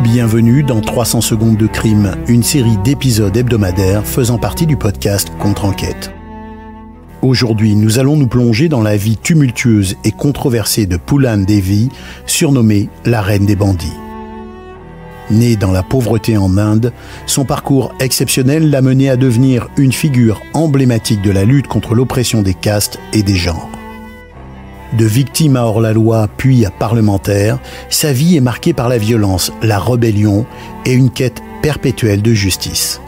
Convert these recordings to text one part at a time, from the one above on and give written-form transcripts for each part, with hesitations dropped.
Bienvenue dans 300 secondes de crime, une série d'épisodes hebdomadaires faisant partie du podcast Contre-enquête. Aujourd'hui, nous allons nous plonger dans la vie tumultueuse et controversée de Poolan Devi, surnommée la reine des bandits. Née dans la pauvreté en Inde, son parcours exceptionnel l'a menée à devenir une figure emblématique de la lutte contre l'oppression des castes et des genres. De victime à hors-la-loi puis à parlementaire, sa vie est marquée par la violence, la rébellion et une quête perpétuelle de justice.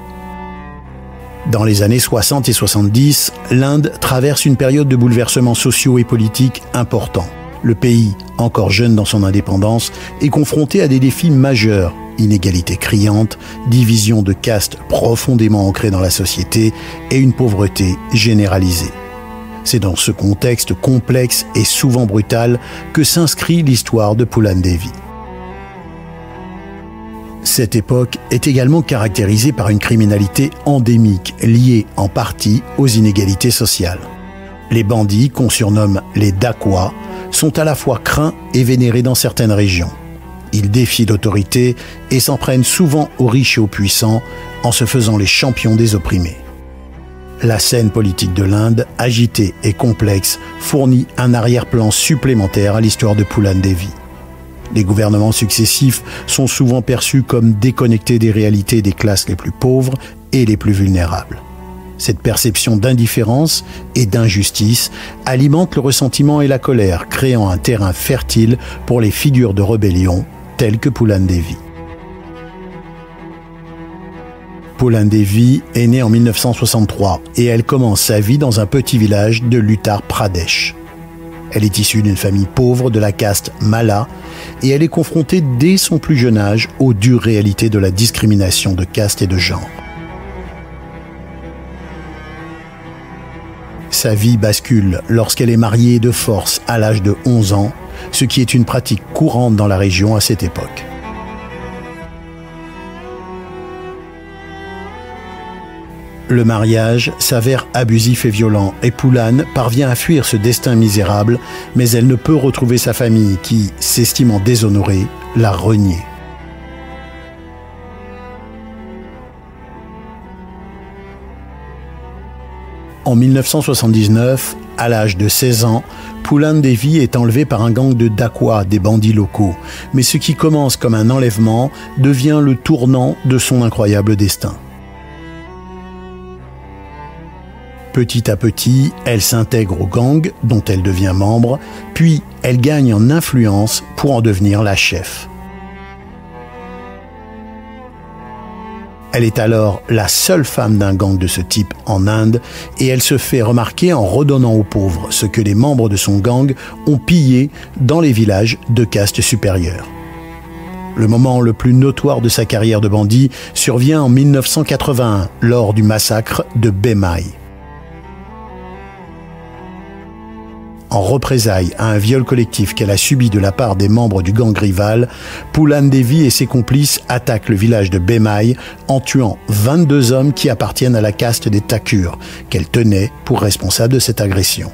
Dans les années 60 et 70, l'Inde traverse une période de bouleversements sociaux et politiques importants. Le pays, encore jeune dans son indépendance, est confronté à des défis majeurs: inégalités criantes, division de castes profondément ancrée dans la société et une pauvreté généralisée. C'est dans ce contexte complexe et souvent brutal que s'inscrit l'histoire de Poolan Devi. Cette époque est également caractérisée par une criminalité endémique liée en partie aux inégalités sociales. Les bandits, qu'on surnomme les dacoits, sont à la fois craints et vénérés dans certaines régions. Ils défient l'autorité et s'en prennent souvent aux riches et aux puissants en se faisant les champions des opprimés. La scène politique de l'Inde, agitée et complexe, fournit un arrière-plan supplémentaire à l'histoire de Poolan Devi. Les gouvernements successifs sont souvent perçus comme déconnectés des réalités des classes les plus pauvres et les plus vulnérables. Cette perception d'indifférence et d'injustice alimente le ressentiment et la colère, créant un terrain fertile pour les figures de rébellion telles que Poolan Devi. Poolan Devi est née en 1963 et elle commence sa vie dans un petit village de l'Uttar Pradesh. Elle est issue d'une famille pauvre de la caste Malla et elle est confrontée dès son plus jeune âge aux dures réalités de la discrimination de caste et de genre. Sa vie bascule lorsqu'elle est mariée de force à l'âge de 11 ans, ce qui est une pratique courante dans la région à cette époque. Le mariage s'avère abusif et violent et Poolan parvient à fuir ce destin misérable, mais elle ne peut retrouver sa famille qui, s'estimant déshonorée, l'a reniée. En 1979, à l'âge de 16 ans, Poolan Devi est enlevée par un gang de dacoits, des bandits locaux. Mais ce qui commence comme un enlèvement devient le tournant de son incroyable destin. Petit à petit, elle s'intègre au gang dont elle devient membre, puis elle gagne en influence pour en devenir la chef. Elle est alors la seule femme d'un gang de ce type en Inde et elle se fait remarquer en redonnant aux pauvres ce que les membres de son gang ont pillé dans les villages de caste supérieure. Le moment le plus notoire de sa carrière de bandit survient en 1981 lors du massacre de Bemai. En représailles à un viol collectif qu'elle a subi de la part des membres du gang rival, Poolan Devi et ses complices attaquent le village de Bemai en tuant 22 hommes qui appartiennent à la caste des Thakur, qu'elle tenait pour responsables de cette agression.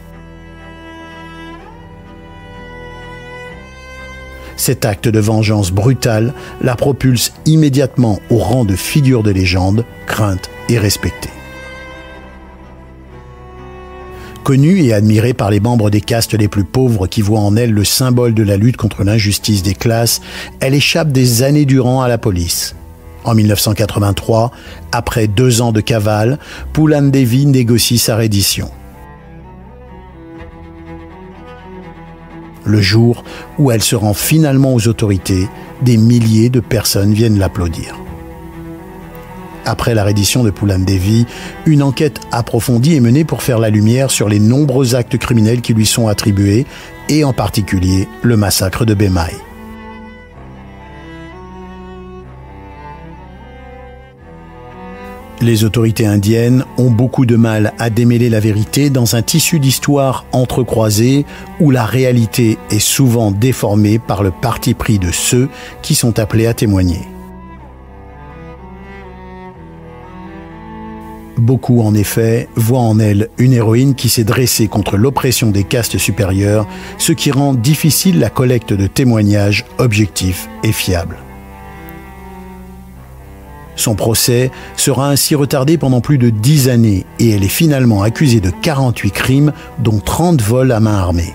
Cet acte de vengeance brutale la propulse immédiatement au rang de figure de légende, crainte et respectée. Connue et admirée par les membres des castes les plus pauvres qui voient en elle le symbole de la lutte contre l'injustice des classes, elle échappe des années durant à la police. En 1983, après 2 ans de cavale, Poolan Devi négocie sa reddition. Le jour où elle se rend finalement aux autorités, des milliers de personnes viennent l'applaudir. Après la reddition de Poolan Devi, une enquête approfondie est menée pour faire la lumière sur les nombreux actes criminels qui lui sont attribués, et en particulier le massacre de Bemai. Les autorités indiennes ont beaucoup de mal à démêler la vérité dans un tissu d'histoires entrecroisées où la réalité est souvent déformée par le parti pris de ceux qui sont appelés à témoigner. Beaucoup, en effet, voient en elle une héroïne qui s'est dressée contre l'oppression des castes supérieures, ce qui rend difficile la collecte de témoignages objectifs et fiables. Son procès sera ainsi retardé pendant plus de 10 années et elle est finalement accusée de 48 crimes, dont 30 vols à main armée.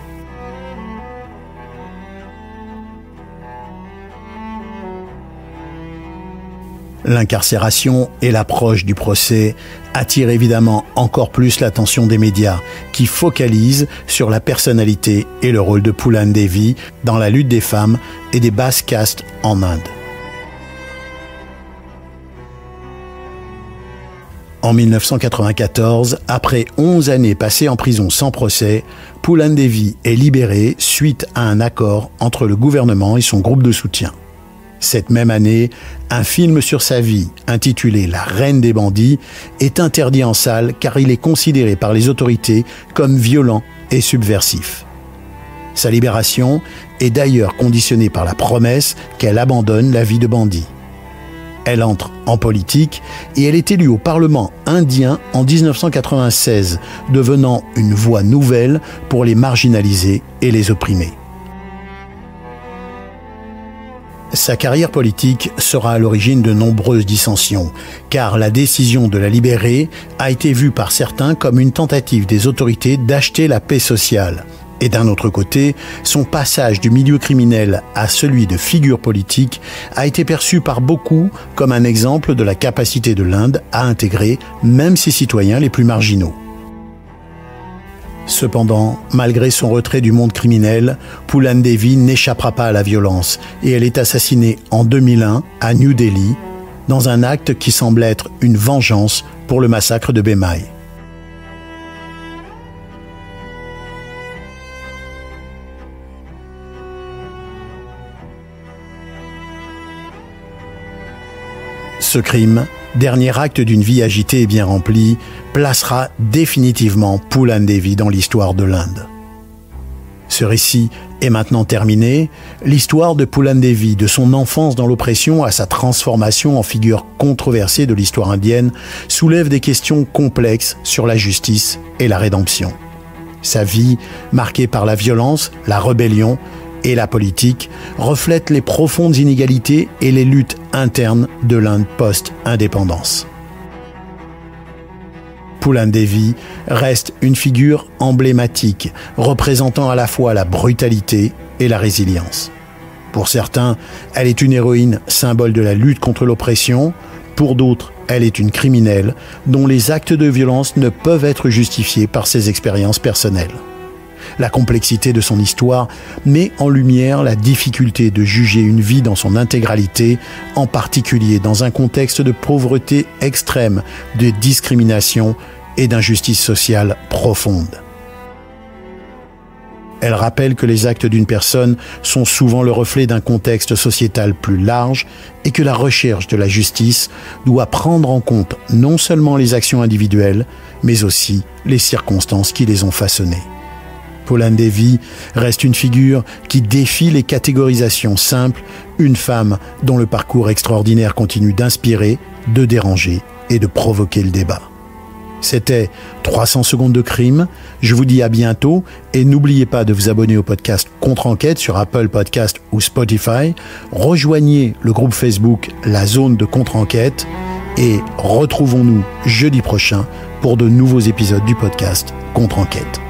L'incarcération et l'approche du procès attirent évidemment encore plus l'attention des médias qui focalisent sur la personnalité et le rôle de Phoolan Devi dans la lutte des femmes et des basses castes en Inde. En 1994, après 11 années passées en prison sans procès, Phoolan Devi est libérée suite à un accord entre le gouvernement et son groupe de soutien. Cette même année, un film sur sa vie, intitulé « La reine des bandits », est interdit en salle car il est considéré par les autorités comme violent et subversif. Sa libération est d'ailleurs conditionnée par la promesse qu'elle abandonne la vie de bandit. Elle entre en politique et elle est élue au Parlement indien en 1996, devenant une voix nouvelle pour les marginalisés et les opprimés. Sa carrière politique sera à l'origine de nombreuses dissensions, car la décision de la libérer a été vue par certains comme une tentative des autorités d'acheter la paix sociale. Et d'un autre côté, son passage du milieu criminel à celui de figure politique a été perçu par beaucoup comme un exemple de la capacité de l'Inde à intégrer même ses citoyens les plus marginaux. Cependant, malgré son retrait du monde criminel, Phoolan Devi n'échappera pas à la violence et elle est assassinée en 2001 à New Delhi dans un acte qui semble être une vengeance pour le massacre de Bhimai. Ce crime, dernier acte d'une vie agitée et bien remplie, placera définitivement Phoolan Devi dans l'histoire de l'Inde. Ce récit est maintenant terminé. L'histoire de Phoolan Devi, de son enfance dans l'oppression à sa transformation en figure controversée de l'histoire indienne, soulève des questions complexes sur la justice et la rédemption. Sa vie, marquée par la violence, la rébellion et la politique, reflète les profondes inégalités et les luttes internes de l'Inde post-indépendance. Phoolan Devi reste une figure emblématique, représentant à la fois la brutalité et la résilience. Pour certains, elle est une héroïne, symbole de la lutte contre l'oppression. Pour d'autres, elle est une criminelle dont les actes de violence ne peuvent être justifiés par ses expériences personnelles. La complexité de son histoire met en lumière la difficulté de juger une vie dans son intégralité, en particulier dans un contexte de pauvreté extrême, de discrimination et d'injustice sociale profonde. Elle rappelle que les actes d'une personne sont souvent le reflet d'un contexte sociétal plus large et que la recherche de la justice doit prendre en compte non seulement les actions individuelles, mais aussi les circonstances qui les ont façonnées. Phoolan Devi reste une figure qui défie les catégorisations simples, une femme dont le parcours extraordinaire continue d'inspirer, de déranger et de provoquer le débat. C'était 300 secondes de crime. Je vous dis à bientôt et n'oubliez pas de vous abonner au podcast Contre-Enquête sur Apple Podcast ou Spotify. Rejoignez le groupe Facebook La Zone de Contre-Enquête et retrouvons-nous jeudi prochain pour de nouveaux épisodes du podcast Contre-Enquête.